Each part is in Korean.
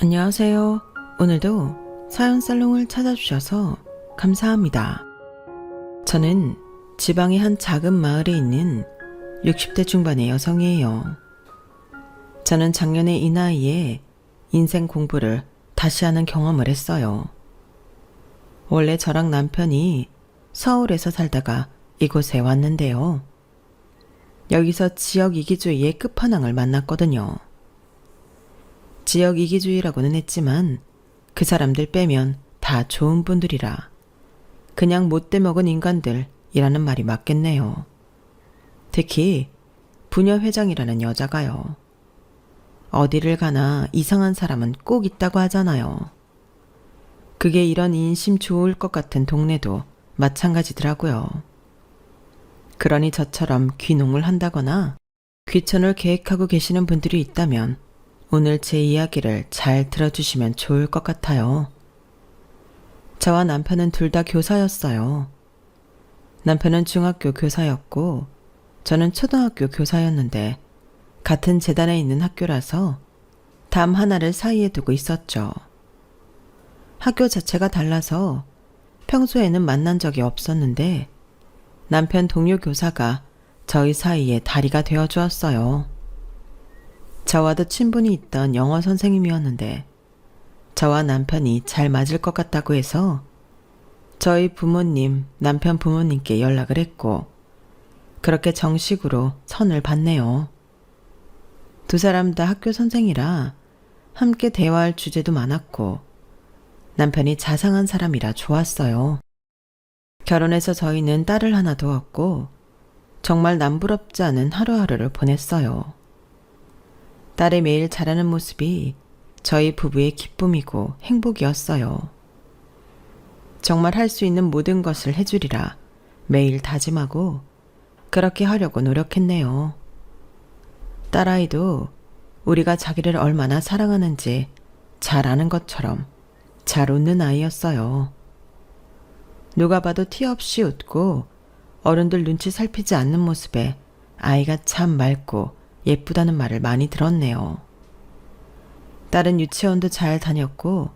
안녕하세요. 오늘도 사연 살롱을 찾아주셔서 감사합니다. 저는 지방의 한 작은 마을에 있는 60대 중반의 여성이에요. 저는 작년에 이 나이에 인생 공부를 다시 하는 경험을 했어요. 원래 저랑 남편이 서울에서 살다가 이곳에 왔는데요. 여기서 지역 이기주의의 끝판왕을 만났거든요. 지역 이기주의라고는 했지만 그 사람들 빼면 다 좋은 분들이라 그냥 못돼 먹은 인간들이라는 말이 맞겠네요. 특히 부녀 회장이라는 여자가요. 어디를 가나 이상한 사람은 꼭 있다고 하잖아요. 그게 이런 인심 좋을 것 같은 동네도 마찬가지더라고요. 그러니 저처럼 귀농을 한다거나 귀촌을 계획하고 계시는 분들이 있다면 오늘 제 이야기를 잘 들어주시면 좋을 것 같아요. 저와 남편은 둘 다 교사였어요. 남편은 중학교 교사였고 저는 초등학교 교사였는데 같은 재단에 있는 학교라서 담 하나를 사이에 두고 있었죠. 학교 자체가 달라서 평소에는 만난 적이 없었는데 남편 동료 교사가 저희 사이에 다리가 되어 주었어요. 저와도 친분이 있던 영어 선생님이었는데 저와 남편이 잘 맞을 것 같다고 해서 저희 부모님, 남편 부모님께 연락을 했고 그렇게 정식으로 선을 봤네요. 두 사람 다 학교 선생이라 함께 대화할 주제도 많았고 남편이 자상한 사람이라 좋았어요. 결혼해서 저희는 딸을 하나 두었고 정말 남부럽지 않은 하루하루를 보냈어요. 딸이 매일 자라는 모습이 저희 부부의 기쁨이고 행복이었어요. 정말 할 수 있는 모든 것을 해주리라 매일 다짐하고 그렇게 하려고 노력했네요. 딸아이도 우리가 자기를 얼마나 사랑하는지 잘 아는 것처럼 잘 웃는 아이였어요. 누가 봐도 티 없이 웃고 어른들 눈치 살피지 않는 모습에 아이가 참 맑고 예쁘다는 말을 많이 들었네요. 딸은 유치원도 잘 다녔고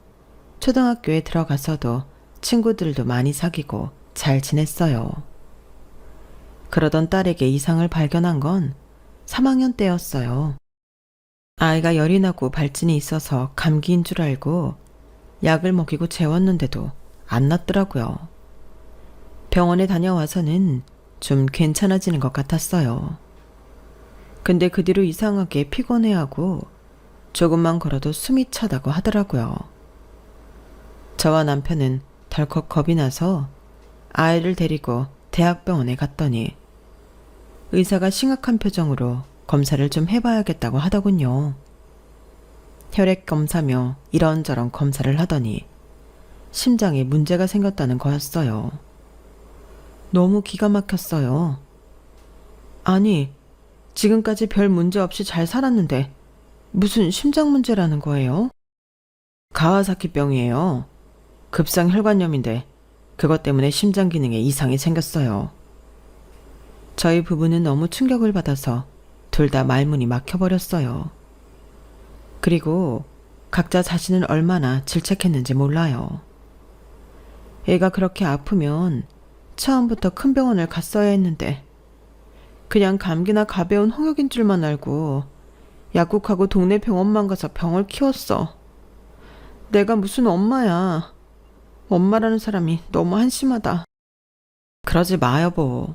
초등학교에 들어가서도 친구들도 많이 사귀고 잘 지냈어요. 그러던 딸에게 이상을 발견한 건 3학년 때였어요. 아이가 열이 나고 발진이 있어서 감기인 줄 알고 약을 먹이고 재웠는데도 안 낫더라고요. 병원에 다녀와서는 좀 괜찮아지는 것 같았어요. 근데 그 뒤로 이상하게 피곤해하고 조금만 걸어도 숨이 차다고 하더라고요. 저와 남편은 덜컥 겁이 나서 아이를 데리고 대학병원에 갔더니 의사가 심각한 표정으로 검사를 좀 해봐야겠다고 하더군요. 혈액 검사며 이런저런 검사를 하더니 심장에 문제가 생겼다는 거였어요. 너무 기가 막혔어요. 아니, 지금까지 별 문제 없이 잘 살았는데 무슨 심장 문제라는 거예요? 가와사키병이에요. 급성 혈관염인데 그것 때문에 심장 기능에 이상이 생겼어요. 저희 부부는 너무 충격을 받아서 둘 다 말문이 막혀버렸어요. 그리고 각자 자신을 얼마나 질책했는지 몰라요. 애가 그렇게 아프면 처음부터 큰 병원을 갔어야 했는데 그냥 감기나 가벼운 홍역인 줄만 알고 약국하고 동네 병원만 가서 병을 키웠어. 내가 무슨 엄마야. 엄마라는 사람이 너무 한심하다. 그러지 마, 여보.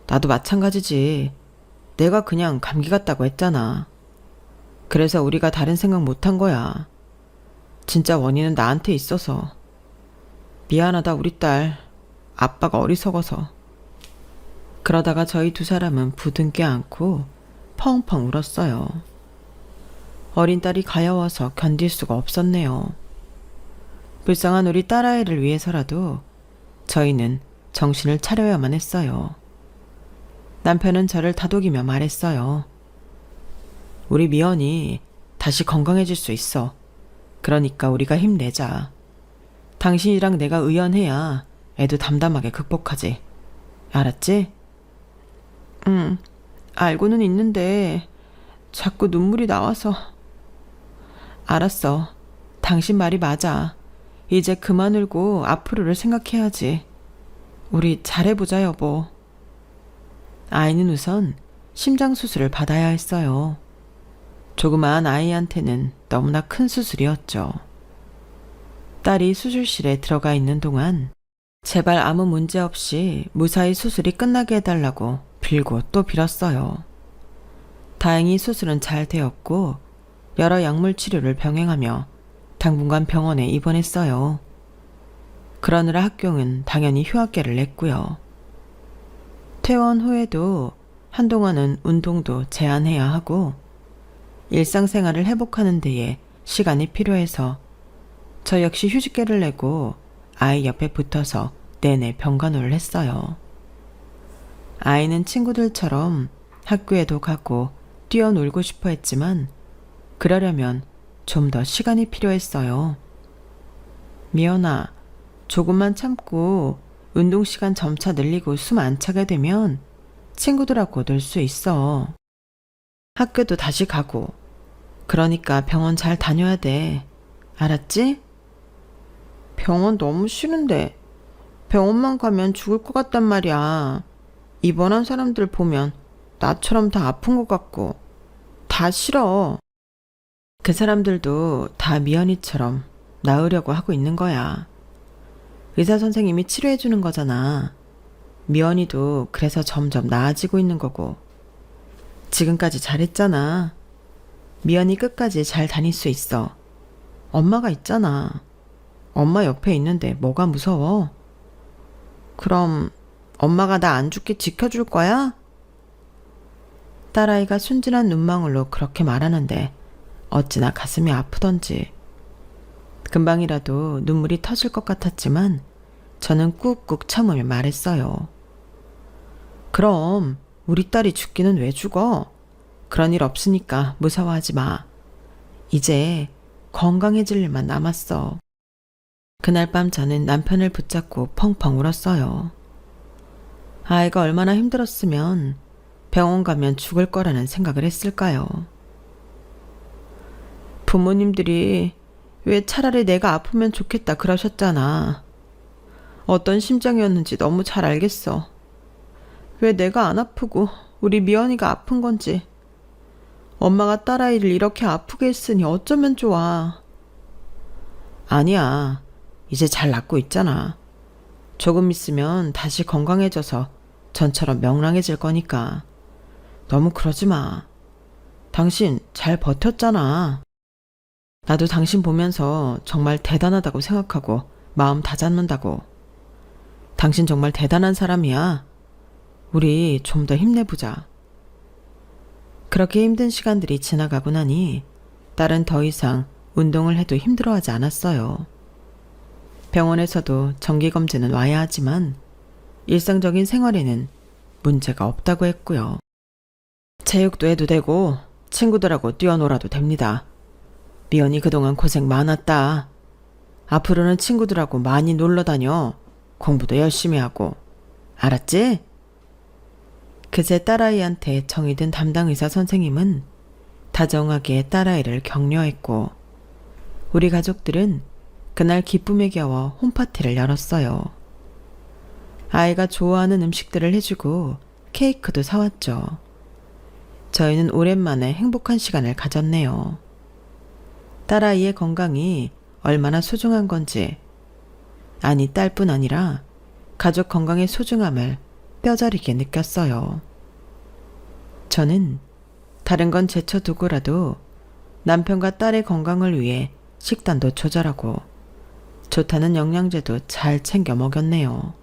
나도 마찬가지지. 내가 그냥 감기 같다고 했잖아. 그래서 우리가 다른 생각 못한 거야. 진짜 원인은 나한테 있어서. 미안하다, 우리 딸. 아빠가 어리석어서. 그러다가 저희 두 사람은 부둥켜 안고 펑펑 울었어요. 어린 딸이 가여워서 견딜 수가 없었네요. 불쌍한 우리 딸아이를 위해서라도 저희는 정신을 차려야만 했어요. 남편은 저를 다독이며 말했어요. 우리 미연이 다시 건강해질 수 있어. 그러니까 우리가 힘내자. 당신이랑 내가 의연해야 애도 담담하게 극복하지. 알았지? 응, 알고는 있는데 자꾸 눈물이 나와서. 알았어. 당신 말이 맞아. 이제 그만 울고 앞으로를 생각해야지. 우리 잘해보자, 여보. 아이는 우선 심장 수술을 받아야 했어요. 조그마한 아이한테는 너무나 큰 수술이었죠. 딸이 수술실에 들어가 있는 동안 제발 아무 문제 없이 무사히 수술이 끝나게 해달라고 빌고 또 빌었어요. 다행히 수술은 잘 되었고 여러 약물 치료를 병행하며 당분간 병원에 입원했어요. 그러느라 학경은 당연히 휴학계를 냈고요. 퇴원 후에도 한동안은 운동도 제한해야 하고 일상생활을 회복하는 데에 시간이 필요해서 저 역시 휴직계를 내고 아이 옆에 붙어서 내내 병간호를 했어요. 아이는 친구들처럼 학교에도 가고 뛰어놀고 싶어 했지만 그러려면 좀 더 시간이 필요했어요. 미연아, 조금만 참고 운동 시간 점차 늘리고 숨 안 차게 되면 친구들하고 놀 수 있어. 학교도 다시 가고. 그러니까 병원 잘 다녀야 돼. 알았지? 병원 너무 싫은데. 병원만 가면 죽을 것 같단 말이야. 입원한 사람들 보면 나처럼 다 아픈 것 같고. 다 싫어. 그 사람들도 다 미연이처럼 나으려고 하고 있는 거야. 의사 선생님이 치료해 주는 거잖아. 미연이도 그래서 점점 나아지고 있는 거고. 지금까지 잘했잖아. 미연이 끝까지 잘 다닐 수 있어. 엄마가 있잖아. 엄마 옆에 있는데 뭐가 무서워? 그럼 엄마가 나 안 죽게 지켜줄 거야? 딸아이가 순진한 눈망울로 그렇게 말하는데 어찌나 가슴이 아프던지. 금방이라도 눈물이 터질 것 같았지만 저는 꾹꾹 참으며 말했어요. 그럼 우리 딸이 죽기는 왜 죽어? 그런 일 없으니까 무서워하지 마. 이제 건강해질 일만 남았어. 그날 밤 저는 남편을 붙잡고 펑펑 울었어요. 아이가 얼마나 힘들었으면 병원 가면 죽을 거라는 생각을 했을까요? 부모님들이 왜 차라리 내가 아프면 좋겠다 그러셨잖아. 어떤 심정이었는지 너무 잘 알겠어. 왜 내가 안 아프고 우리 미연이가 아픈 건지. 엄마가 딸아이를 이렇게 아프게 했으니 어쩌면 좋아. 아니야. 이제 잘 낫고 있잖아. 조금 있으면 다시 건강해져서 전처럼 명랑해질 거니까. 너무 그러지 마. 당신 잘 버텼잖아. 나도 당신 보면서 정말 대단하다고 생각하고 마음 다잡는다고. 당신 정말 대단한 사람이야. 우리 좀 더 힘내보자. 그렇게 힘든 시간들이 지나가고 나니 딸은 더 이상 운동을 해도 힘들어하지 않았어요. 병원에서도 정기검진은 와야 하지만 일상적인 생활에는 문제가 없다고 했고요. 체육도 해도 되고 친구들하고 뛰어놀아도 됩니다. 미연이 그동안 고생 많았다. 앞으로는 친구들하고 많이 놀러 다녀. 공부도 열심히 하고. 알았지? 그제 딸아이한테 정이 든 담당 의사 선생님은 다정하게 딸아이를 격려했고 우리 가족들은 그날 기쁨에 겨워 홈파티를 열었어요. 아이가 좋아하는 음식들을 해주고 케이크도 사왔죠. 저희는 오랜만에 행복한 시간을 가졌네요. 딸아이의 건강이 얼마나 소중한 건지, 아니 딸뿐 아니라 가족 건강의 소중함을 뼈저리게 느꼈어요. 저는 다른 건 제쳐두고라도 남편과 딸의 건강을 위해 식단도 조절하고 좋다는 영양제도 잘 챙겨 먹였네요.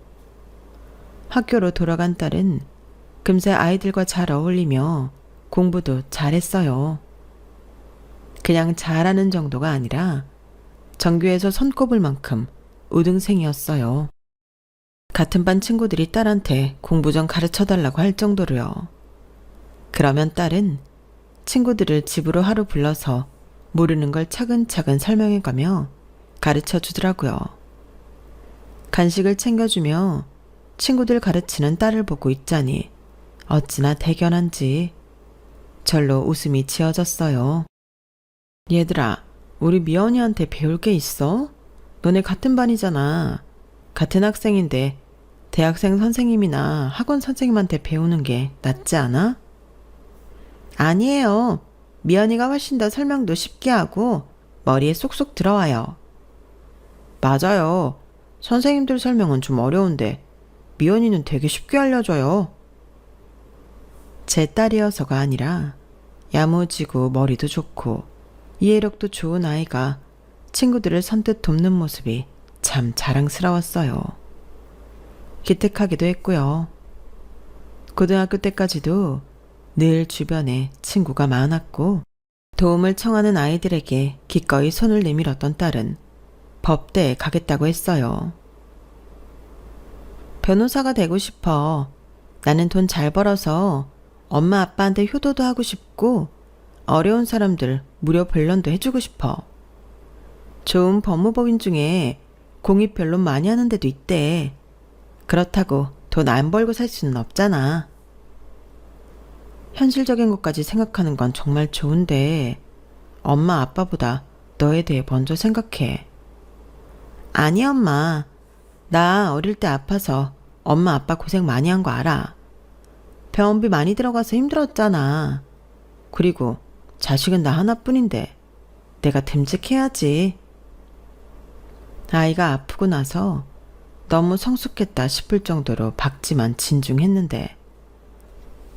학교로 돌아간 딸은 금세 아이들과 잘 어울리며 공부도 잘했어요. 그냥 잘하는 정도가 아니라 전교에서 손꼽을 만큼 우등생이었어요. 같은 반 친구들이 딸한테 공부 좀 가르쳐달라고 할 정도로요. 그러면 딸은 친구들을 집으로 하루 불러서 모르는 걸 차근차근 설명해가며 가르쳐 주더라고요. 간식을 챙겨주며 친구들 가르치는 딸을 보고 있자니 어찌나 대견한지 절로 웃음이 지어졌어요. 얘들아, 우리 미연이한테 배울 게 있어? 너네 같은 반이잖아. 같은 학생인데 대학생 선생님이나 학원 선생님한테 배우는 게 낫지 않아? 아니에요. 미연이가 훨씬 더 설명도 쉽게 하고 머리에 쏙쏙 들어와요. 맞아요. 선생님들 설명은 좀 어려운데 미연이는 되게 쉽게 알려줘요. 제 딸이어서가 아니라 야무지고 머리도 좋고 이해력도 좋은 아이가 친구들을 선뜻 돕는 모습이 참 자랑스러웠어요. 기특하기도 했고요. 고등학교 때까지도 늘 주변에 친구가 많았고 도움을 청하는 아이들에게 기꺼이 손을 내밀었던 딸은 법대에 가겠다고 했어요. 변호사가 되고 싶어. 나는 돈 잘 벌어서 엄마 아빠한테 효도도 하고 싶고 어려운 사람들 무료 변론도 해주고 싶어. 좋은 법무법인 중에 공익 변론 많이 하는 데도 있대. 그렇다고 돈 안 벌고 살 수는 없잖아. 현실적인 것까지 생각하는 건 정말 좋은데 엄마 아빠보다 너에 대해 먼저 생각해. 아니 엄마. 나 어릴 때 아파서 엄마 아빠 고생 많이 한 거 알아. 병원비 많이 들어가서 힘들었잖아. 그리고 자식은 나 하나뿐인데 내가 듬직해야지. 아이가 아프고 나서 너무 성숙했다 싶을 정도로 박지만 진중했는데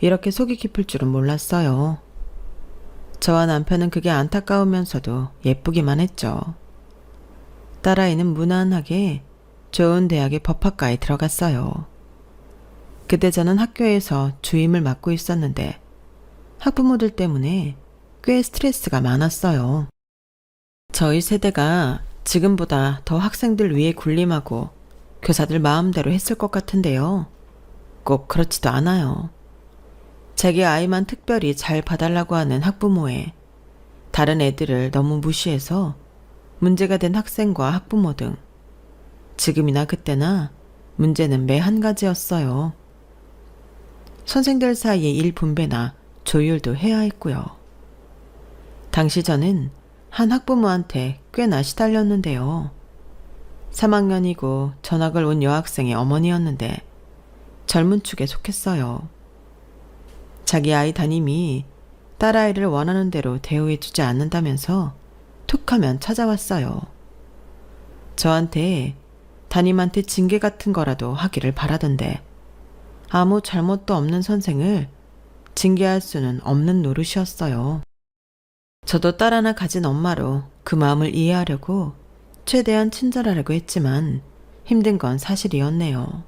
이렇게 속이 깊을 줄은 몰랐어요. 저와 남편은 그게 안타까우면서도 예쁘기만 했죠. 딸아이는 무난하게 좋은 대학의 법학과에 들어갔어요. 그때 저는 학교에서 주임을 맡고 있었는데 학부모들 때문에 꽤 스트레스가 많았어요. 저희 세대가 지금보다 더 학생들 위에 군림하고 교사들 마음대로 했을 것 같은데요. 꼭 그렇지도 않아요. 자기 아이만 특별히 잘 봐달라고 하는 학부모에 다른 애들을 너무 무시해서 문제가 된 학생과 학부모 등 지금이나 그때나 문제는 매 한 가지였어요. 선생들 사이의 일 분배나 조율도 해야 했고요. 당시 저는 한 학부모한테 꽤나 시달렸는데요. 3학년이고 전학을 온 여학생의 어머니였는데 젊은 축에 속했어요. 자기 아이 담임이 딸아이를 원하는 대로 대우해주지 않는다면서 툭하면 찾아왔어요. 저한테 담임한테 징계 같은 거라도 하기를 바라던데 아무 잘못도 없는 선생을 징계할 수는 없는 노릇이었어요. 저도 딸 하나 가진 엄마로 그 마음을 이해하려고 최대한 친절하려고 했지만 힘든 건 사실이었네요.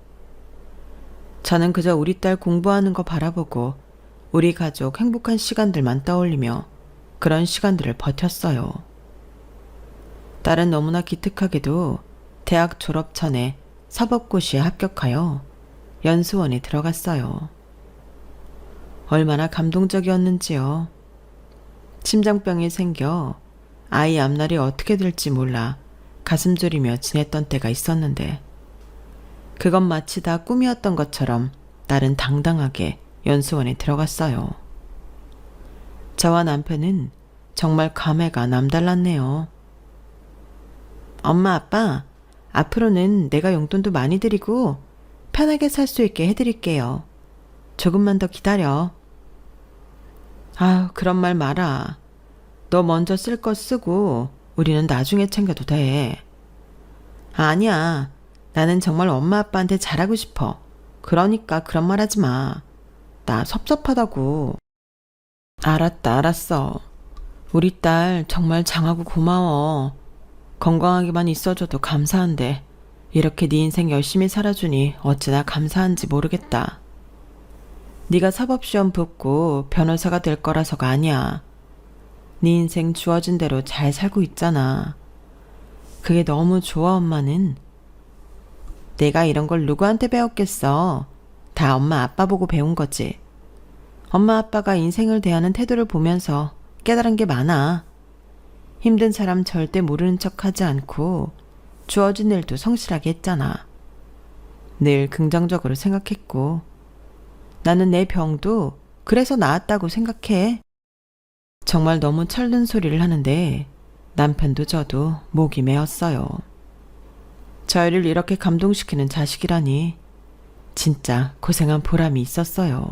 저는 그저 우리 딸 공부하는 거 바라보고 우리 가족 행복한 시간들만 떠올리며 그런 시간들을 버텼어요. 딸은 너무나 기특하게도 대학 졸업 전에 사법고시에 합격하여 연수원에 들어갔어요. 얼마나 감동적이었는지요. 심장병이 생겨 아이 앞날이 어떻게 될지 몰라 가슴 졸이며 지냈던 때가 있었는데 그건 마치 다 꿈이었던 것처럼 딸은 당당하게 연수원에 들어갔어요. 저와 남편은 정말 감회가 남달랐네요. 엄마 아빠, 앞으로는 내가 용돈도 많이 드리고 편하게 살 수 있게 해드릴게요. 조금만 더 기다려. 아유, 그런 말 마라. 너 먼저 쓸 거 쓰고 우리는 나중에 챙겨도 돼. 아니야. 나는 정말 엄마 아빠한테 잘하고 싶어. 그러니까 그런 말 하지 마. 나 섭섭하다고. 알았다, 알았어. 우리 딸 정말 장하고 고마워. 건강하게만 있어줘도 감사한데 이렇게 네 인생 열심히 살아주니 어찌나 감사한지 모르겠다. 네가 사법시험 붙고 변호사가 될 거라서가 아니야. 네 인생 주어진 대로 잘 살고 있잖아. 그게 너무 좋아. 엄마는. 내가 이런 걸 누구한테 배웠겠어. 다 엄마 아빠 보고 배운 거지. 엄마 아빠가 인생을 대하는 태도를 보면서 깨달은 게 많아. 힘든 사람 절대 모르는 척 하지 않고 주어진 일도 성실하게 했잖아. 늘 긍정적으로 생각했고 나는 내 병도 그래서 나았다고 생각해. 정말 너무 철든 소리를 하는데 남편도 저도 목이 메었어요. 저희를 이렇게 감동시키는 자식이라니 진짜 고생한 보람이 있었어요.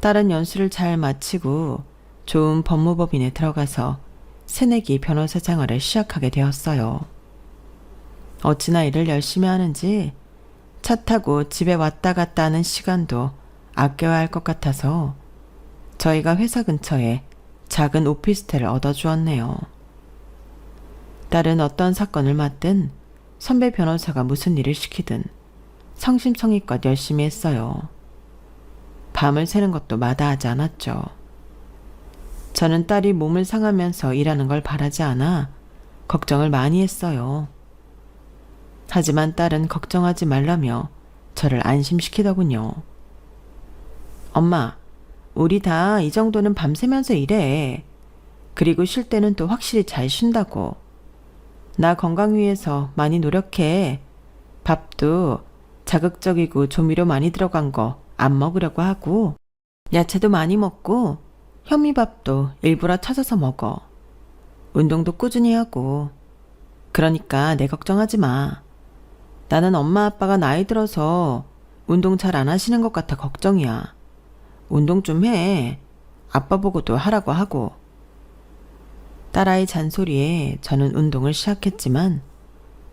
딸은 연수를 잘 마치고 좋은 법무법인에 들어가서 새내기 변호사 생활을 시작하게 되었어요. 어찌나 일을 열심히 하는지 차 타고 집에 왔다 갔다 하는 시간도 아껴야 할 것 같아서 저희가 회사 근처에 작은 오피스텔을 얻어주었네요. 딸은 어떤 사건을 맡든 선배 변호사가 무슨 일을 시키든 성심성의껏 열심히 했어요. 밤을 새는 것도 마다하지 않았죠. 저는 딸이 몸을 상하면서 일하는 걸 바라지 않아 걱정을 많이 했어요. 하지만 딸은 걱정하지 말라며 저를 안심시키더군요. 엄마, 우리 다 이 정도는 밤새면서 일해. 그리고 쉴 때는 또 확실히 잘 쉰다고. 나 건강 위해서 많이 노력해. 밥도 자극적이고 조미료 많이 들어간 거 안 먹으려고 하고, 야채도 많이 먹고, 현미밥도 일부러 찾아서 먹어. 운동도 꾸준히 하고. 그러니까 내 걱정하지 마. 나는 엄마 아빠가 나이 들어서 운동 잘 안 하시는 것 같아 걱정이야. 운동 좀 해. 아빠 보고도 하라고 하고. 딸아이 잔소리에 저는 운동을 시작했지만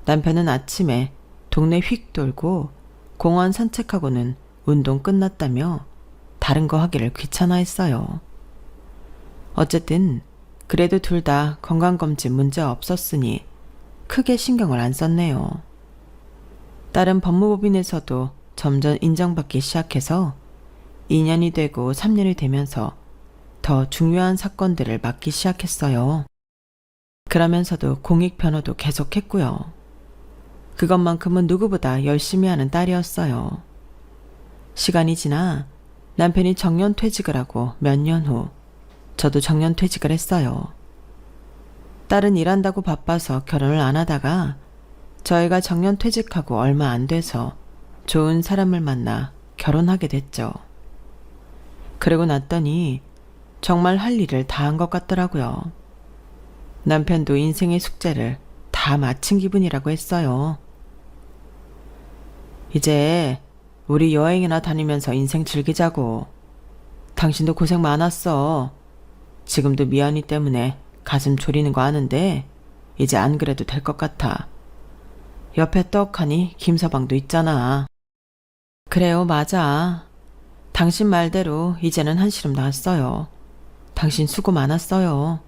남편은 아침에 동네 휙 돌고 공원 산책하고는 운동 끝났다며 다른 거 하기를 귀찮아했어요. 어쨌든 그래도 둘 다 건강검진 문제 없었으니 크게 신경을 안 썼네요. 딸은 법무법인에서도 점점 인정받기 시작해서 2년이 되고 3년이 되면서 더 중요한 사건들을 맡기 시작했어요. 그러면서도 공익변호도 계속했고요. 그것만큼은 누구보다 열심히 하는 딸이었어요. 시간이 지나 남편이 정년퇴직을 하고 몇 년 후 저도 정년퇴직을 했어요. 딸은 일한다고 바빠서 결혼을 안 하다가 저희가 정년퇴직하고 얼마 안 돼서 좋은 사람을 만나 결혼하게 됐죠. 그러고 났더니 정말 할 일을 다 한 것 같더라고요. 남편도 인생의 숙제를 다 마친 기분이라고 했어요. 이제 우리 여행이나 다니면서 인생 즐기자고. 당신도 고생 많았어. 지금도 미연이 때문에 가슴 졸이는 거 아는데 이제 안 그래도 될 것 같아. 옆에 떡하니 김서방도 있잖아. 그래요, 맞아. 당신 말대로 이제는 한시름 났어요. 당신 수고 많았어요.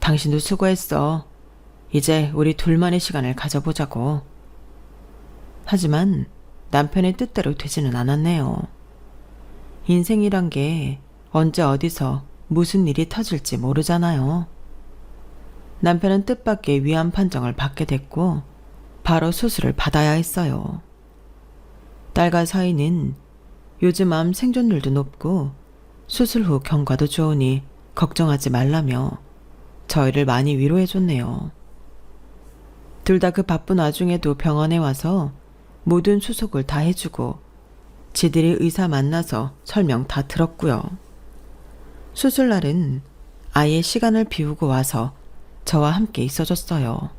당신도 수고했어. 이제 우리 둘만의 시간을 가져보자고. 하지만 남편의 뜻대로 되지는 않았네요. 인생이란 게 언제 어디서 무슨 일이 터질지 모르잖아요. 남편은 뜻밖의 위암 판정을 받게 됐고 바로 수술을 받아야 했어요. 딸과 사이는 요즘 암 생존율도 높고 수술 후 경과도 좋으니 걱정하지 말라며 저희를 많이 위로해줬네요. 둘 다 그 바쁜 와중에도 병원에 와서 모든 수속을 다 해주고 지들이 의사 만나서 설명 다 들었고요. 수술날은 아예 시간을 비우고 와서 저와 함께 있어줬어요.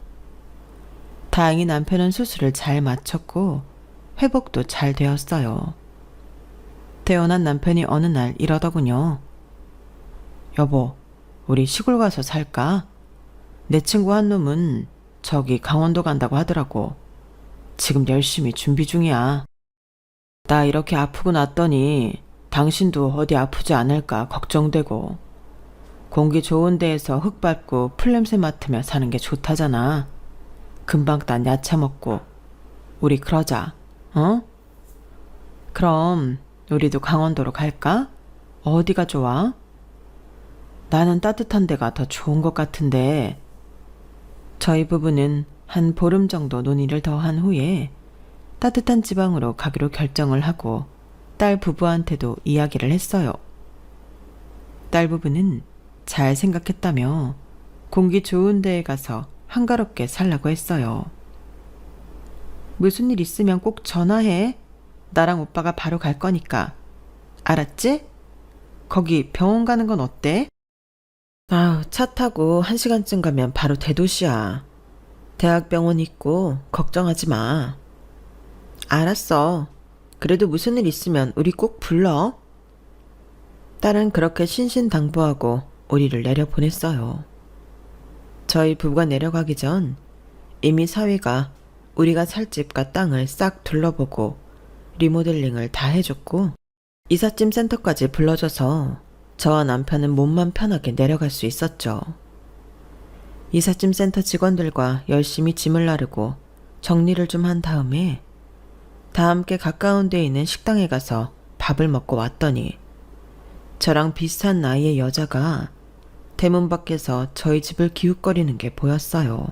다행히 남편은 수술을 잘 마쳤고 회복도 잘 되었어요. 태어난 남편이 어느 날 이러더군요. 여보, 우리 시골 가서 살까? 내 친구 한 놈은 저기 강원도 간다고 하더라고. 지금 열심히 준비 중이야. 나 이렇게 아프고 났더니 당신도 어디 아프지 않을까 걱정되고. 공기 좋은 데에서 흙 밟고 풀냄새 맡으며 사는 게 좋다잖아. 금방 딴 야채 먹고. 우리 그러자. 어? 그럼 우리도 강원도로 갈까? 어디가 좋아? 나는 따뜻한 데가 더 좋은 것 같은데. 저희 부부는 한 보름 정도 논의를 더 한 후에 따뜻한 지방으로 가기로 결정을 하고 딸 부부한테도 이야기를 했어요. 딸 부부는 잘 생각했다며 공기 좋은 데에 가서 한가롭게 살라고 했어요. 무슨 일 있으면 꼭 전화해. 나랑 오빠가 바로 갈 거니까. 알았지? 거기 병원 가는 건 어때? 아우, 차 타고 1시간쯤 가면 바로 대도시야. 대학병원 있고 걱정하지 마. 알았어. 그래도 무슨 일 있으면 우리 꼭 불러. 딸은 그렇게 신신당부하고 우리를 내려보냈어요. 저희 부부가 내려가기 전 이미 사위가 우리가 살 집과 땅을 싹 둘러보고 리모델링을 다 해줬고 이삿짐 센터까지 불러줘서 저와 남편은 몸만 편하게 내려갈 수 있었죠. 이삿짐 센터 직원들과 열심히 짐을 나르고 정리를 좀 한 다음에 다 함께 가까운 데에 있는 식당에 가서 밥을 먹고 왔더니 저랑 비슷한 나이의 여자가 대문 밖에서 저희 집을 기웃거리는 게 보였어요.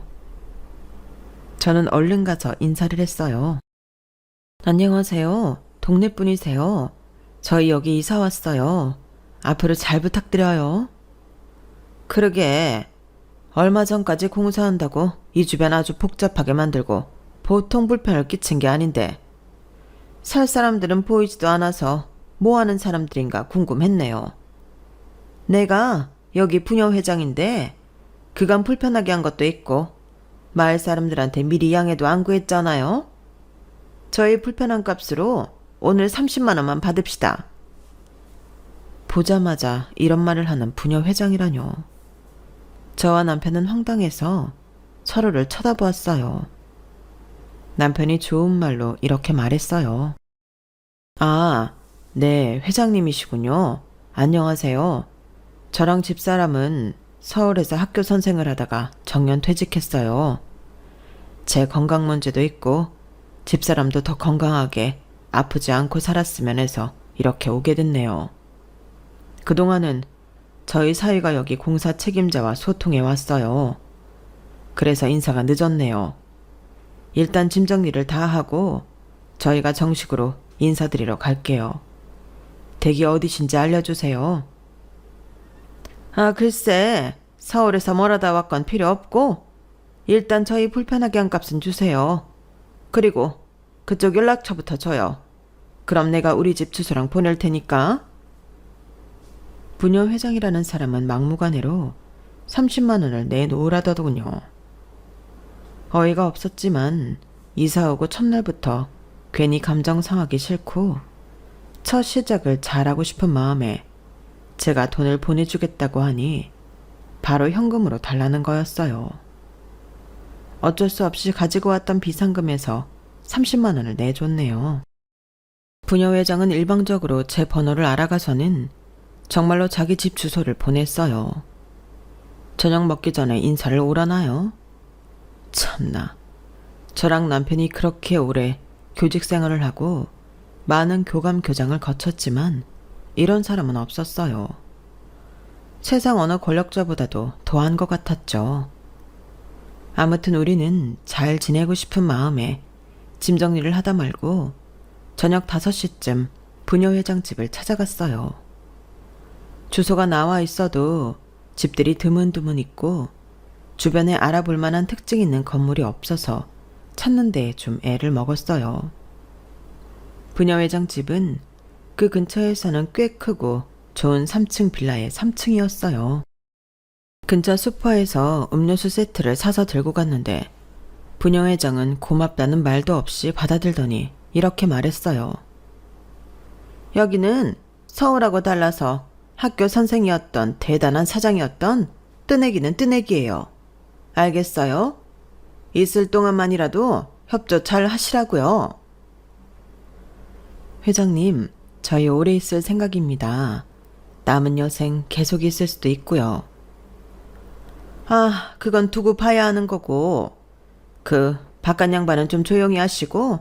저는 얼른 가서 인사를 했어요. 안녕하세요. 동네 분이세요? 저희 여기 이사 왔어요. 앞으로 잘 부탁드려요. 그러게, 얼마 전까지 공사한다고 이 주변 아주 복잡하게 만들고 보통 불편을 끼친 게 아닌데 살 사람들은 보이지도 않아서 뭐 하는 사람들인가 궁금했네요. 내가 여기 부녀회장인데 그간 불편하게 한 것도 있고 마을 사람들한테 미리 양해도 안 구했잖아요. 저희 불편한 값으로 오늘 30만 원만 받읍시다. 보자마자 이런 말을 하는 부녀회장이라뇨. 저와 남편은 황당해서 서로를 쳐다보았어요. 남편이 좋은 말로 이렇게 말했어요. 아, 네, 회장님이시군요. 안녕하세요. 저랑 집사람은 서울에서 학교 선생을 하다가 정년 퇴직했어요. 제 건강 문제도 있고 집사람도 더 건강하게 아프지 않고 살았으면 해서 이렇게 오게 됐네요. 그동안은 저희 사위가 여기 공사 책임자와 소통해 왔어요. 그래서 인사가 늦었네요. 일단 짐 정리를 다 하고 저희가 정식으로 인사드리러 갈게요. 댁이 어디신지 알려주세요. 아, 글쎄, 서울에서 멀어다 왔건 필요 없고 일단 저희 불편하게 한 값은 주세요. 그리고 그쪽 연락처부터 줘요. 그럼 내가 우리 집 주소랑 보낼 테니까. 부녀회장이라는 사람은 막무가내로 30만 원을 내놓으라더군요. 어이가 없었지만 이사 오고 첫날부터 괜히 감정 상하기 싫고 첫 시작을 잘하고 싶은 마음에 제가 돈을 보내주겠다고 하니 바로 현금으로 달라는 거였어요. 어쩔 수 없이 가지고 왔던 비상금에서 30만 원을 내줬네요. 부녀회장은 일방적으로 제 번호를 알아가서는 정말로 자기 집 주소를 보냈어요. 저녁 먹기 전에 인사를 오라나요? 참나, 저랑 남편이 그렇게 오래 교직 생활을 하고 많은 교감 교장을 거쳤지만 이런 사람은 없었어요. 세상 어느 권력자보다도 더한 것 같았죠. 아무튼 우리는 잘 지내고 싶은 마음에 짐 정리를 하다 말고 저녁 5시쯤 부녀회장 집을 찾아갔어요. 주소가 나와 있어도 집들이 드문드문 있고 주변에 알아볼 만한 특징 있는 건물이 없어서 찾는 데에 좀 애를 먹었어요. 부녀회장 집은 그 근처에서는 꽤 크고 좋은 3층 빌라의 3층이었어요. 근처 슈퍼에서 음료수 세트를 사서 들고 갔는데 부녀회장은 고맙다는 말도 없이 받아들더니 이렇게 말했어요. 여기는 서울하고 달라서 학교 선생이었던 대단한 사장이었던 뜨내기는 뜨내기예요. 알겠어요? 있을 동안만이라도 협조 잘 하시라고요. 회장님, 저희 오래 있을 생각입니다. 남은 여생 계속 있을 수도 있고요. 아, 그건 두고 봐야 하는 거고 그 바깥 양반은 좀 조용히 하시고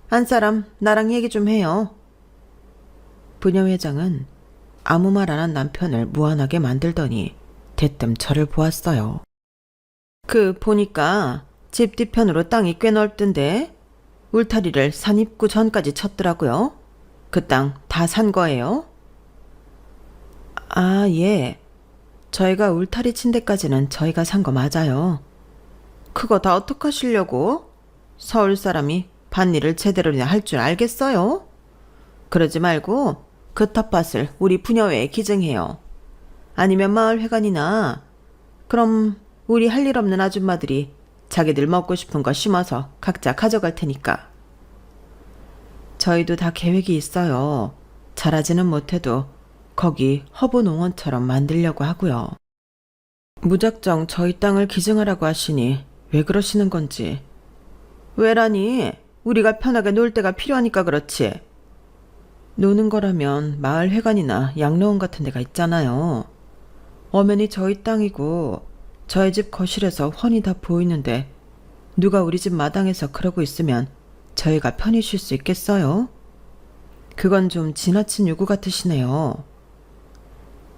한 사람 나랑 얘기 좀 해요. 부녀회장은 아무 말 안 한 남편을 무안하게 만들더니 대뜸 저를 보았어요. 보니까 집 뒤편으로 땅이 꽤 넓던데 울타리를 산 입구 전까지 쳤더라고요. 그 땅 다 산 거예요? 아, 예. 저희가 울타리 친 데까지는 저희가 산 거 맞아요. 그거 다 어떡하시려고? 서울 사람이 밭일을 제대로나 할 줄 알겠어요? 그러지 말고 그 텃밭을 우리 부녀회에 기증해요. 아니면 마을회관이나. 그럼 우리 할 일 없는 아줌마들이 자기들 먹고 싶은 거 심어서 각자 가져갈 테니까. 저희도 다 계획이 있어요. 잘하지는 못해도 거기 허브농원처럼 만들려고 하고요. 무작정 저희 땅을 기증하라고 하시니 왜 그러시는 건지. 왜라니? 우리가 편하게 놀 데가 필요하니까 그렇지. 노는 거라면 마을회관이나 양로원 같은 데가 있잖아요. 엄연히 저희 땅이고 저희 집 거실에서 훤히 다 보이는데 누가 우리 집 마당에서 그러고 있으면 저희가 편히 쉴 수 있겠어요? 그건 좀 지나친 요구 같으시네요.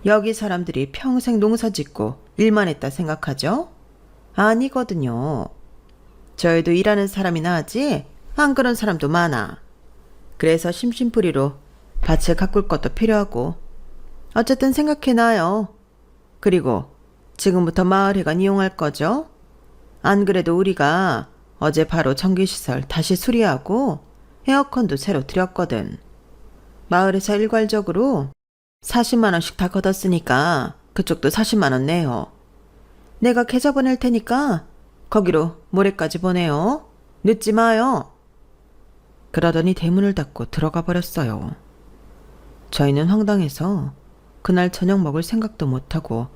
여기 사람들이 평생 농사 짓고 일만 했다 생각하죠? 아니거든요. 저희도 일하는 사람이나 하지 안 그런 사람도 많아. 그래서 심심풀이로 밭을 가꿀 것도 필요하고. 어쨌든 생각해놔요. 그리고 지금부터 마을회관 이용할 거죠? 안 그래도 우리가 어제 바로 전기시설 다시 수리하고 에어컨도 새로 들였거든. 마을에서 일괄적으로 40만 원씩 다 걷었으니까 그쪽도 40만 원 내요. 내가 계좌 보낼 테니까 거기로 모레까지 보내요. 늦지 마요. 그러더니 대문을 닫고 들어가 버렸어요. 저희는 황당해서 그날 저녁 먹을 생각도 못하고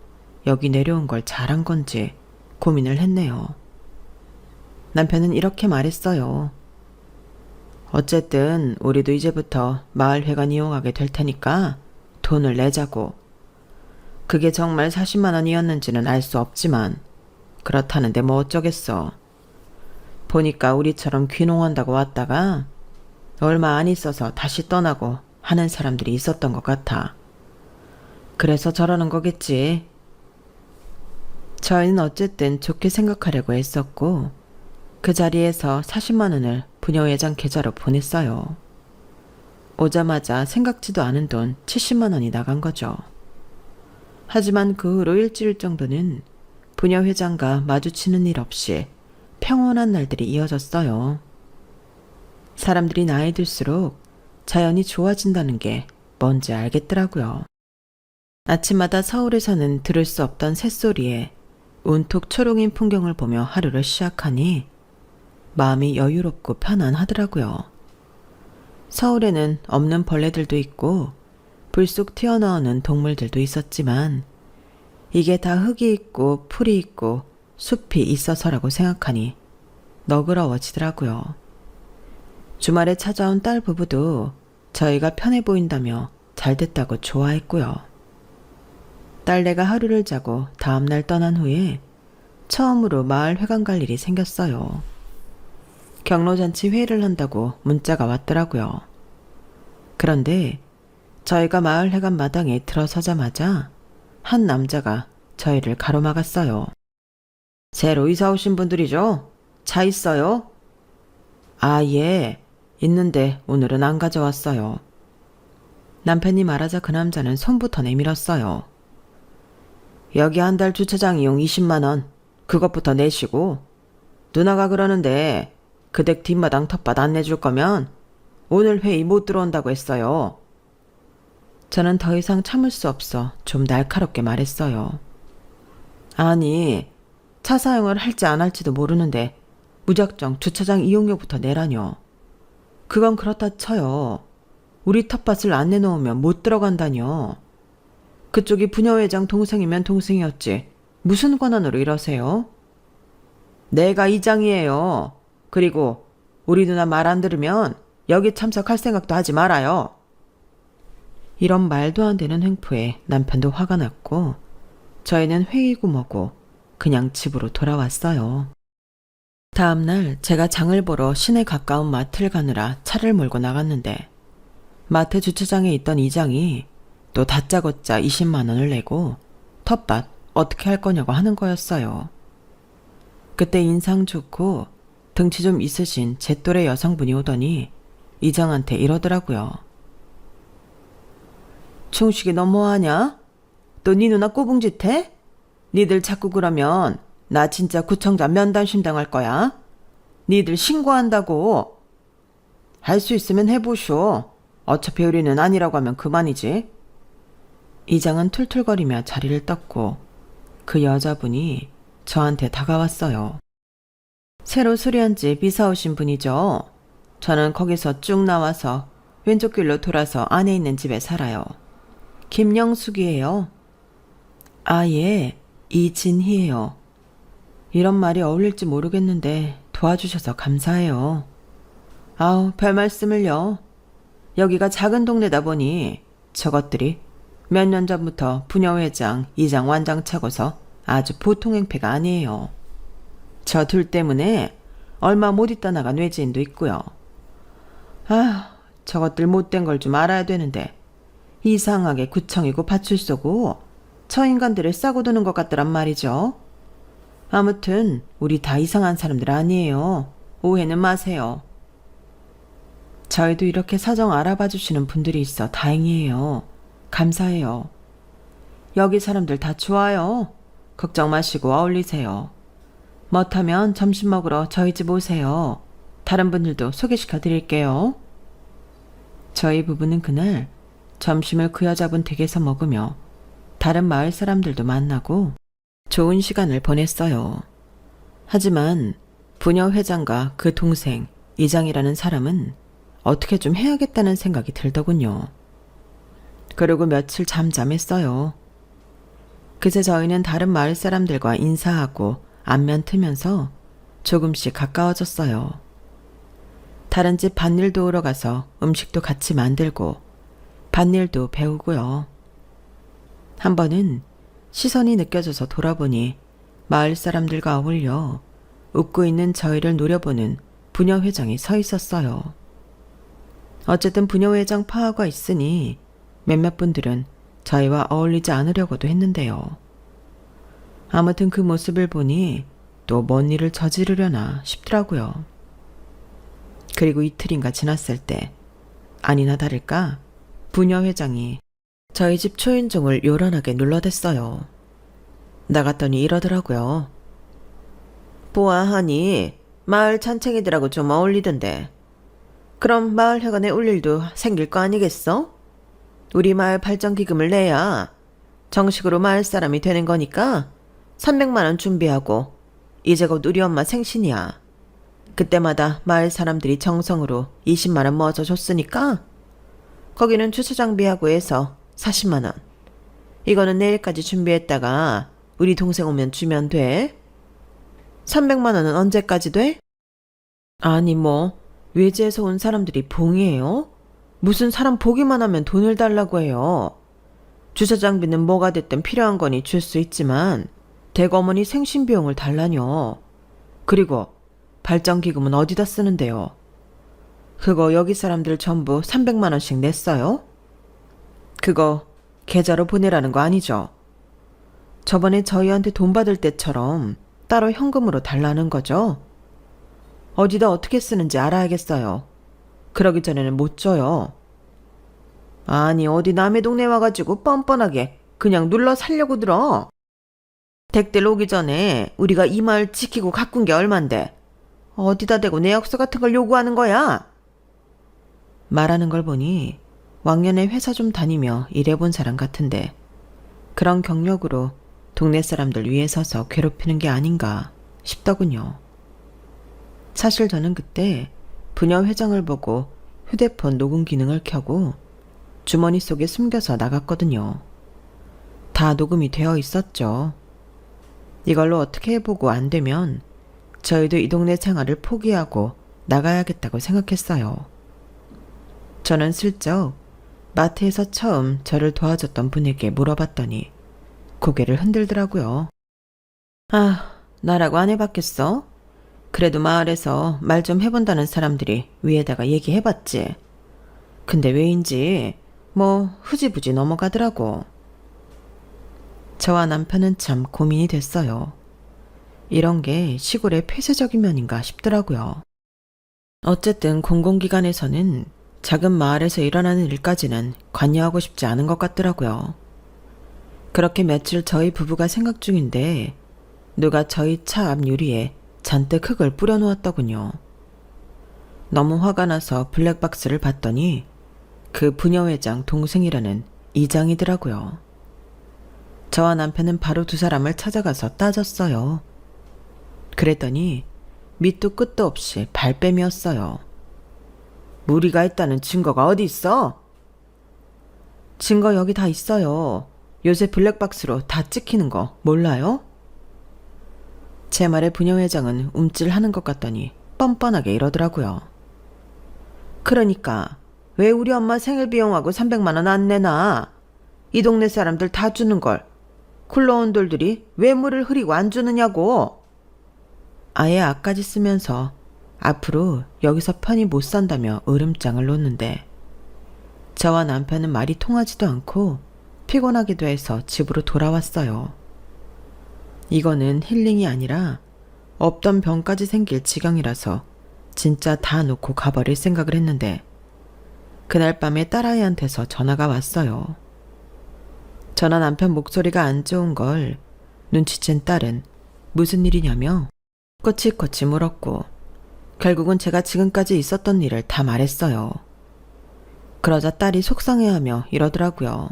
여기 내려온 걸 잘한 건지 고민을 했네요. 남편은 이렇게 말했어요. 어쨌든 우리도 이제부터 마을회관 이용하게 될 테니까 돈을 내자고. 그게 정말 40만 원이었는지는 알 수 없지만 그렇다는데 뭐 어쩌겠어. 보니까 우리처럼 귀농한다고 왔다가 얼마 안 있어서 다시 떠나고 하는 사람들이 있었던 것 같아. 그래서 저러는 거겠지. 저희는 어쨌든 좋게 생각하려고 했었고 그 자리에서 40만 원을 부녀회장 계좌로 보냈어요. 오자마자 생각지도 않은 돈 70만 원이 나간 거죠. 하지만 그 후로 일주일 정도는 부녀회장과 마주치는 일 없이 평온한 날들이 이어졌어요. 사람들이 나이 들수록 자연이 좋아진다는 게 뭔지 알겠더라고요. 아침마다 서울에서는 들을 수 없던 새소리에 온통 초롱인 풍경을 보며 하루를 시작하니 마음이 여유롭고 편안하더라고요. 서울에는 없는 벌레들도 있고 불쑥 튀어나오는 동물들도 있었지만 이게 다 흙이 있고 풀이 있고 숲이 있어서라고 생각하니 너그러워지더라고요. 주말에 찾아온 딸 부부도 저희가 편해 보인다며 잘됐다고 좋아했고요. 딸내가 하루를 자고 다음날 떠난 후에 처음으로 마을 회관 갈 일이 생겼어요. 경로잔치 회의를 한다고 문자가 왔더라고요. 그런데 저희가 마을 회관 마당에 들어서자마자 한 남자가 저희를 가로막았어요. 새로 이사 오신 분들이죠? 차 있어요? 아, 예. 있는데 오늘은 안 가져왔어요. 남편이 말하자 그 남자는 손부터 내밀었어요. 여기 한 달 주차장 이용 20만 원. 그것부터 내시고 누나가 그러는데 그 댁 뒷마당 텃밭 안 내줄 거면 오늘 회의 못 들어온다고 했어요. 저는 더 이상 참을 수 없어 좀 날카롭게 말했어요. 아니, 차 사용을 할지 안 할지도 모르는데 무작정 주차장 이용료부터 내라뇨. 그건 그렇다 쳐요. 우리 텃밭을 안 내놓으면 못 들어간다뇨. 그쪽이 부녀회장 동생이면 동생이었지. 무슨 권한으로 이러세요? 내가 이장이에요. 그리고 우리 누나 말 안 들으면 여기 참석할 생각도 하지 말아요. 이런 말도 안 되는 횡포에 남편도 화가 났고 저희는 회의고 뭐고 그냥 집으로 돌아왔어요. 다음날 제가 장을 보러 시내 가까운 마트를 가느라 차를 몰고 나갔는데 마트 주차장에 있던 이장이 또 다짜고짜 20만 원을 내고 텃밭 어떻게 할 거냐고 하는 거였어요. 그때 인상 좋고 등치 좀 있으신 제 또래 여성분이 오더니 이장한테 이러더라고요. 충식이 너 뭐하냐? 또 네 누나 꼬붕짓 해? 니들 자꾸 그러면 나 진짜 구청장 면담심 당할 거야. 니들 신고한다고. 할 수 있으면 해보쇼. 어차피 우리는 아니라고 하면 그만이지. 이장은 툴툴거리며 자리를 떴고 그 여자분이 저한테 다가왔어요. 새로 수리한 집 이사 오신 분이죠? 저는 거기서 쭉 나와서 왼쪽 길로 돌아서 안에 있는 집에 살아요. 김영숙이에요. 아, 예, 이진희예요. 이런 말이 어울릴지 모르겠는데 도와주셔서 감사해요. 아우, 별 말씀을요. 여기가 작은 동네다 보니 저것들이 몇 년 전부터 부녀회장, 이장 완장차고서 아주 보통 행패가 아니에요. 저 둘 때문에 얼마 못 있다 나간 외지인도 있고요. 아, 저것들 못된 걸 좀 알아야 되는데 이상하게 구청이고 파출소고 저 인간들을 싸고 두는 것 같더란 말이죠. 아무튼 우리 다 이상한 사람들 아니에요. 오해는 마세요. 저희도 이렇게 사정 알아봐 주시는 분들이 있어 다행이에요. 감사해요. 여기 사람들 다 좋아요. 걱정 마시고 어울리세요. 못하면 점심 먹으러 저희 집 오세요. 다른 분들도 소개시켜 드릴게요. 저희 부부는 그날 점심을 그 여자분 댁에서 먹으며 다른 마을 사람들도 만나고 좋은 시간을 보냈어요. 하지만 부녀 회장과 그 동생 이장이라는 사람은 어떻게 좀 해야겠다는 생각이 들더군요. 그리고 며칠 잠잠했어요. 그새 저희는 다른 마을 사람들과 인사하고 안면 트면서 조금씩 가까워졌어요. 다른 집 밭일 도우러 가서 음식도 같이 만들고 밭일도 배우고요. 한 번은 시선이 느껴져서 돌아보니 마을 사람들과 어울려 웃고 있는 저희를 노려보는 부녀회장이 서 있었어요. 어쨌든 부녀회장 파화가 있으니 몇몇 분들은 저희와 어울리지 않으려고도 했는데요. 아무튼 그 모습을 보니 또 뭔 일을 저지르려나 싶더라고요. 그리고 이틀인가 지났을 때 아니나 다를까 부녀회장이 저희 집 초인종을 요란하게 눌러댔어요. 나갔더니 이러더라고요. 보아하니 마을 잔챙이들하고 좀 어울리던데. 그럼 마을 회관에 올 일도 생길 거 아니겠어? 우리 마을 발전기금을 내야 정식으로 마을 사람이 되는 거니까 300만 원 준비하고 이제 곧 우리 엄마 생신이야. 그때마다 마을 사람들이 정성으로 20만 원 모아서 줬으니까 거기는 주차장비하고 해서 40만 원. 이거는 내일까지 준비했다가 우리 동생 오면 주면 돼. 300만 원은 언제까지 돼? 아니 뭐 외지에서 온 사람들이 봉이에요? 무슨 사람 보기만 하면 돈을 달라고 해요. 주차장비는 뭐가 됐든 필요한 거니 줄 수 있지만 대거머니 생신비용을 달라뇨. 그리고 발전기금은 어디다 쓰는데요? 그거 여기 사람들 전부 300만 원씩 냈어요? 그거 계좌로 보내라는 거 아니죠? 저번에 저희한테 돈 받을 때처럼 따로 현금으로 달라는 거죠? 어디다 어떻게 쓰는지 알아야겠어요. 그러기 전에는 못 줘요. 아니 어디 남의 동네 와가지고 뻔뻔하게 그냥 눌러 살려고 들어. 댁들 오기 전에 우리가 이 마을 지키고 가꾼 게 얼만데 어디다 대고 내역서 같은 걸 요구하는 거야? 말하는 걸 보니 왕년에 회사 좀 다니며 일해본 사람 같은데 그런 경력으로 동네 사람들 위에 서서 괴롭히는 게 아닌가 싶더군요. 사실 저는 그때 부녀 회장을 보고 휴대폰 녹음 기능을 켜고 주머니 속에 숨겨서 나갔거든요. 다 녹음이 되어 있었죠. 이걸로 어떻게 해보고 안 되면 저희도 이 동네 생활을 포기하고 나가야겠다고 생각했어요. 저는 슬쩍 마트에서 처음 저를 도와줬던 분에게 물어봤더니 고개를 흔들더라고요. 아, 나라고 안 해봤겠어? 그래도 마을에서 말 좀 해본다는 사람들이 위에다가 얘기해봤지. 근데 왜인지 뭐 흐지부지 넘어가더라고. 저와 남편은 참 고민이 됐어요. 이런 게 시골의 폐쇄적인 면인가 싶더라고요. 어쨌든 공공기관에서는 작은 마을에서 일어나는 일까지는 관여하고 싶지 않은 것 같더라고요. 그렇게 며칠 저희 부부가 생각 중인데 누가 저희 차 앞 유리에 잔뜩 흙을 뿌려놓았더군요. 너무 화가 나서 블랙박스를 봤더니 그 부녀회장 동생이라는 이장이더라고요. 저와 남편은 바로 두 사람을 찾아가서 따졌어요. 그랬더니 밑도 끝도 없이 발뺌이었어요. 무리가 있다는 증거가 어디 있어? 증거 여기 다 있어요. 요새 블랙박스로 다 찍히는 거 몰라요? 제 말에 부녀회장은 움찔하는 것 같더니 뻔뻔하게 이러더라고요. 그러니까 왜 우리 엄마 생일 비용하고 300만 원 안 내나? 이 동네 사람들 다 주는 걸 굴러온 돌들이 왜 물을 흐리고 안 주느냐고. 아예 앞까지 쓰면서 앞으로 여기서 편히 못 산다며 으름장을 놓는데 저와 남편은 말이 통하지도 않고 피곤하기도 해서 집으로 돌아왔어요. 이거는 힐링이 아니라 없던 병까지 생길 지경이라서 진짜 다 놓고 가버릴 생각을 했는데 그날 밤에 딸아이한테서 전화가 왔어요. 저나 남편 목소리가 안 좋은 걸 눈치챈 딸은 무슨 일이냐며 꼬치꼬치 물었고 결국은 제가 지금까지 있었던 일을 다 말했어요. 그러자 딸이 속상해하며 이러더라고요.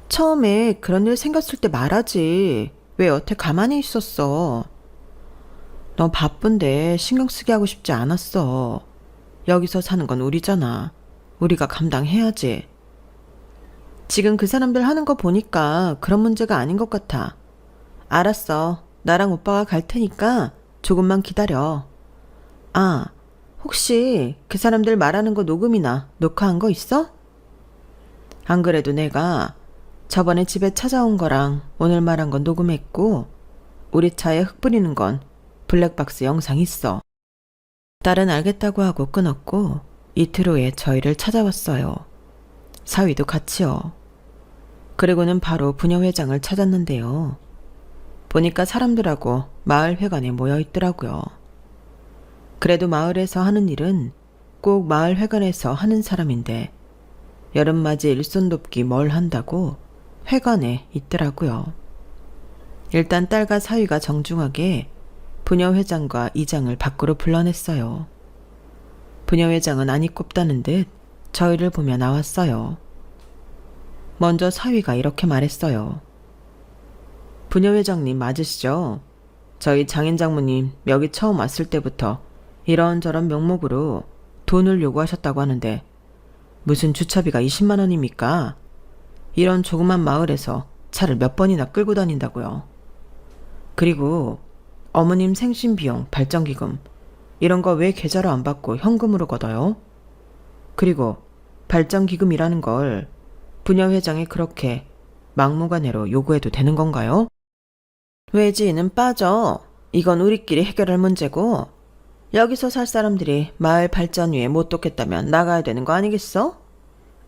처음에 그런 일 생겼을 때 말하지. 왜 여태 가만히 있었어? 너 바쁜데 신경 쓰게 하고 싶지 않았어. 여기서 사는 건 우리잖아. 우리가 감당해야지. 지금 그 사람들 하는 거 보니까 그런 문제가 아닌 것 같아. 알았어. 나랑 오빠가 갈 테니까 조금만 기다려. 아, 혹시 그 사람들 말하는 거 녹음이나 녹화한 거 있어? 안 그래도 내가 저번에 집에 찾아온 거랑 오늘 말한 건 녹음했고 우리 차에 흙 뿌리는 건 블랙박스 영상 있어. 딸은 알겠다고 하고 끊었고 이틀 후에 저희를 찾아왔어요. 사위도 같이요. 그리고는 바로 부녀회장을 찾았는데요. 보니까 사람들하고 마을회관에 모여 있더라고요. 그래도 마을에서 하는 일은 꼭 마을회관에서 하는 사람인데 여름맞이 일손 돕기 뭘 한다고 회관에 있더라고요. 일단 딸과 사위가 정중하게 부녀회장과 이장을 밖으로 불러냈어요. 부녀회장은 안이 꼽다는 듯 저희를 보며 나왔어요. 먼저 사위가 이렇게 말했어요. 부녀회장님 맞으시죠? 저희 장인장모님 여기 처음 왔을 때부터 이런저런 명목으로 돈을 요구하셨다고 하는데 무슨 주차비가 20만 원입니까? 이런 조그만 마을에서 차를 몇 번이나 끌고 다닌다고요. 그리고 어머님 생신비용, 발전기금 이런 거 왜 계좌로 안 받고 현금으로 걷어요? 그리고 발전기금이라는 걸 부녀회장이 그렇게 막무가내로 요구해도 되는 건가요? 외지인은 빠져. 이건 우리끼리 해결할 문제고 여기서 살 사람들이 마을 발전 위에 못 돕겠다면 나가야 되는 거 아니겠어?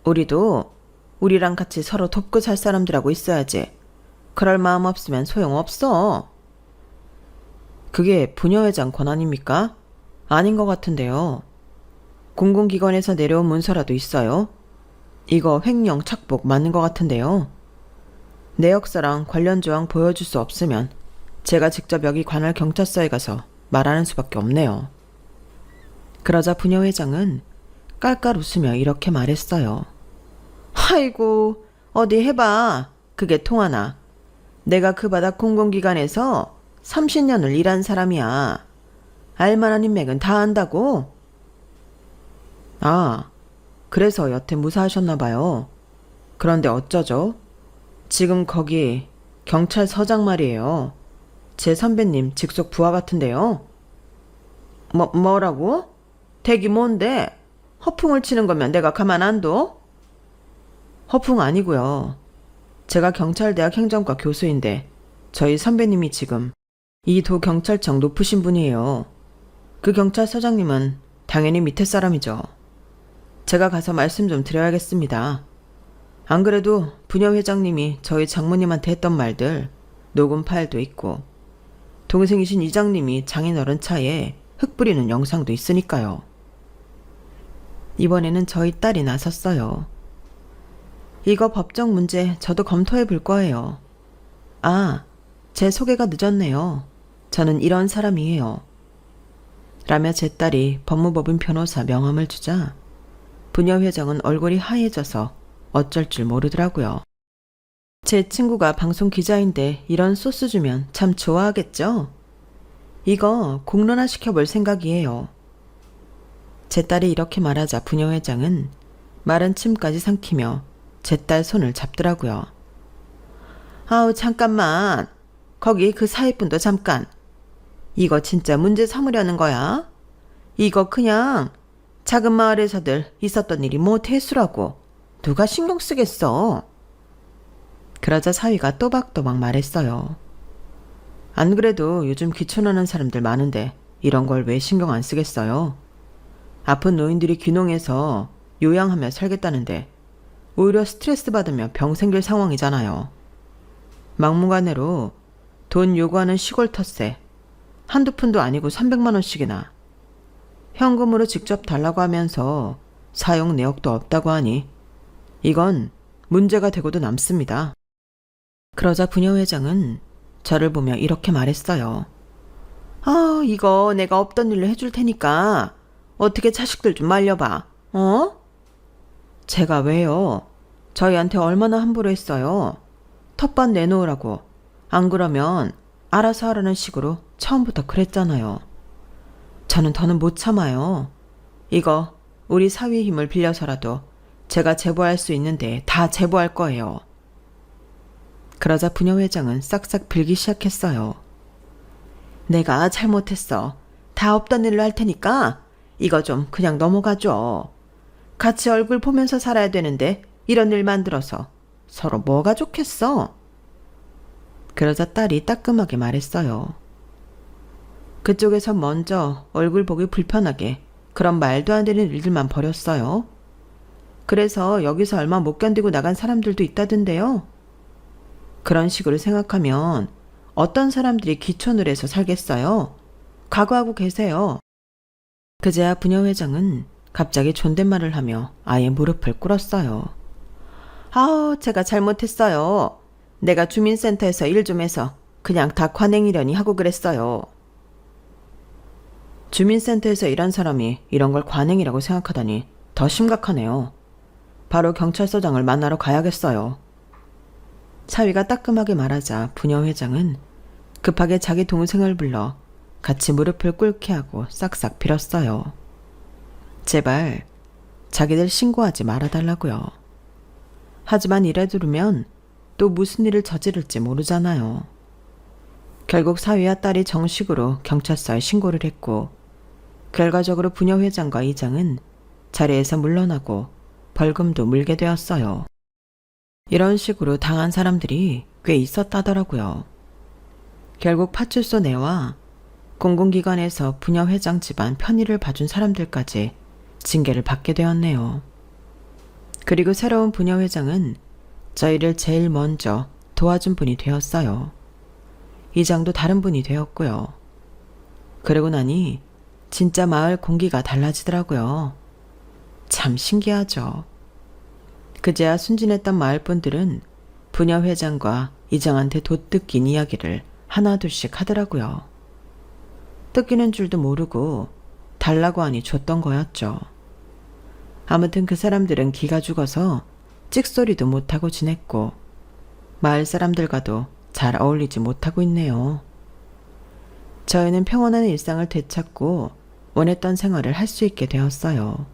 우리도 우리랑 같이 서로 돕고 살 사람들하고 있어야지. 그럴 마음 없으면 소용없어. 그게 부녀회장 권한입니까? 아닌 것 같은데요. 공공기관에서 내려온 문서라도 있어요. 이거 횡령 착복 맞는 것 같은데요. 내역서랑 관련 조항 보여줄 수 없으면 제가 직접 여기 관할 경찰서에 가서 말하는 수밖에 없네요. 그러자 부녀회장은 깔깔 웃으며 이렇게 말했어요. 아이고, 어디 해봐. 그게 통하나. 내가 그 바닥 공공기관에서 30년을 일한 사람이야. 알만한 인맥은 다 안다고? 아, 그래서 여태 무사하셨나 봐요. 그런데 어쩌죠? 지금 거기 경찰서장 말이에요. 제 선배님 직속 부하 같은데요. 뭐라고? 댁이 뭔데? 허풍을 치는 거면 내가 가만 안 둬? 허풍 아니고요. 제가 경찰대학 행정과 교수인데 저희 선배님이 지금 이 도 경찰청 높으신 분이에요. 그 경찰서장님은 당연히 밑에 사람이죠. 제가 가서 말씀 좀 드려야겠습니다. 안 그래도 부녀회장님이 저희 장모님한테 했던 말들 녹음 파일도 있고 동생이신 이장님이 장인어른 차에 흙 뿌리는 영상도 있으니까요. 이번에는 저희 딸이 나섰어요. 이거 법적 문제 저도 검토해 볼 거예요. 아, 제 소개가 늦었네요. 저는 이런 사람이에요. 라며 제 딸이 법무법인 변호사 명함을 주자 부녀회장은 얼굴이 하얘져서 어쩔 줄 모르더라고요. 제 친구가 방송 기자인데 이런 소스 주면 참 좋아하겠죠? 이거 공론화 시켜볼 생각이에요. 제 딸이 이렇게 말하자 부녀회장은 마른 침까지 삼키며 제 딸 손을 잡더라고요. 아우 잠깐만. 거기 그 사위분도 잠깐. 이거 진짜 문제 삼으려는 거야? 이거 그냥 작은 마을에서들 있었던 일이 뭐 대수라고. 누가 신경 쓰겠어. 그러자 사위가 또박또박 말했어요. 안 그래도 요즘 귀촌하는 사람들 많은데 이런 걸 왜 신경 안 쓰겠어요? 아픈 노인들이 귀농해서 요양하며 살겠다는데 오히려 스트레스 받으며 병 생길 상황이잖아요. 막무가내로 돈 요구하는 시골 텃세 한두 푼도 아니고 300만 원씩이나 현금으로 직접 달라고 하면서 사용 내역도 없다고 하니 이건 문제가 되고도 남습니다. 그러자 부녀회장은 저를 보며 이렇게 말했어요. 아, 이거 내가 없던 일로 해줄 테니까 어떻게 자식들 좀 말려봐. 어? 제가 왜요? 저희한테 얼마나 함부로 했어요. 텃밭 내놓으라고. 안 그러면 알아서 하라는 식으로 처음부터 그랬잖아요. 저는 더는 못 참아요. 이거 우리 사위의 힘을 빌려서라도 제가 제보할 수 있는데 다 제보할 거예요. 그러자 부녀회장은 싹싹 빌기 시작했어요. 내가 잘못했어. 다 없던 일로 할 테니까 이거 좀 그냥 넘어가줘. 같이 얼굴 보면서 살아야 되는데 이런 일 만들어서 서로 뭐가 좋겠어? 그러자 딸이 따끔하게 말했어요. 그쪽에서 먼저 얼굴 보기 불편하게 그런 말도 안 되는 일들만 벌였어요. 그래서 여기서 얼마 못 견디고 나간 사람들도 있다던데요. 그런 식으로 생각하면 어떤 사람들이 귀촌을 해서 살겠어요? 각오하고 계세요. 그제야 부녀회장은 갑자기 존댓말을 하며 아예 무릎을 꿇었어요. 아우, 제가 잘못했어요. 내가 주민센터에서 일 좀 해서 그냥 다 관행이려니 하고 그랬어요. 주민센터에서 일한 사람이 이런 걸 관행이라고 생각하다니 더 심각하네요. 바로 경찰서장을 만나러 가야겠어요. 사위가 따끔하게 말하자 부녀회장은 급하게 자기 동생을 불러 같이 무릎을 꿇게 하고 싹싹 빌었어요. 제발 자기들 신고하지 말아달라고요. 하지만 이래 두르면 또 무슨 일을 저지를지 모르잖아요. 결국 사위와 딸이 정식으로 경찰서에 신고를 했고 결과적으로 부녀회장과 이장은 자리에서 물러나고 벌금도 물게 되었어요. 이런 식으로 당한 사람들이 꽤 있었다더라고요. 결국 파출소 내와 공공기관에서 부녀회장 집안 편의를 봐준 사람들까지 징계를 받게 되었네요. 그리고 새로운 부녀회장은 저희를 제일 먼저 도와준 분이 되었어요. 이장도 다른 분이 되었고요. 그러고 나니 진짜 마을 공기가 달라지더라고요. 참 신기하죠. 그제야 순진했던 마을분들은 부녀회장과 이장한테 도뜯긴 이야기를 하나둘씩 하더라고요. 뜯기는 줄도 모르고 달라고 하니 줬던 거였죠. 아무튼 그 사람들은 기가 죽어서 찍소리도 못하고 지냈고 마을 사람들과도 잘 어울리지 못하고 있네요. 저희는 평온한 일상을 되찾고 원했던 생활을 할 수 있게 되었어요.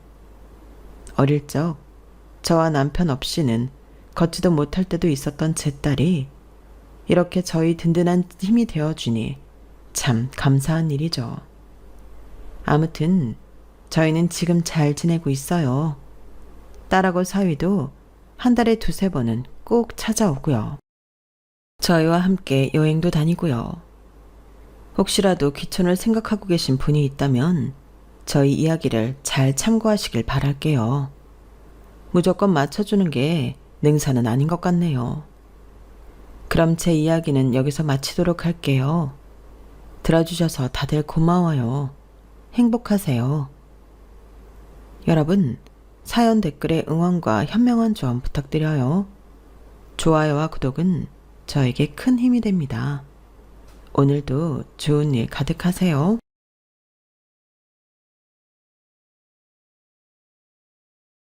어릴 적 저와 남편 없이는 걷지도 못할 때도 있었던 제 딸이 이렇게 저희 든든한 힘이 되어주니 참 감사한 일이죠. 아무튼 저희는 지금 잘 지내고 있어요. 딸하고 사위도 한 달에 2-3번은 꼭 찾아오고요. 저희와 함께 여행도 다니고요. 혹시라도 귀촌을 생각하고 계신 분이 있다면 저희 이야기를 잘 참고하시길 바랄게요. 무조건 맞춰주는 게 능사는 아닌 것 같네요. 그럼 제 이야기는 여기서 마치도록 할게요. 들어주셔서 다들 고마워요. 행복하세요. 여러분, 사연 댓글에 응원과 현명한 조언 부탁드려요. 좋아요와 구독은 저에게 큰 힘이 됩니다. 오늘도 좋은 일 가득하세요.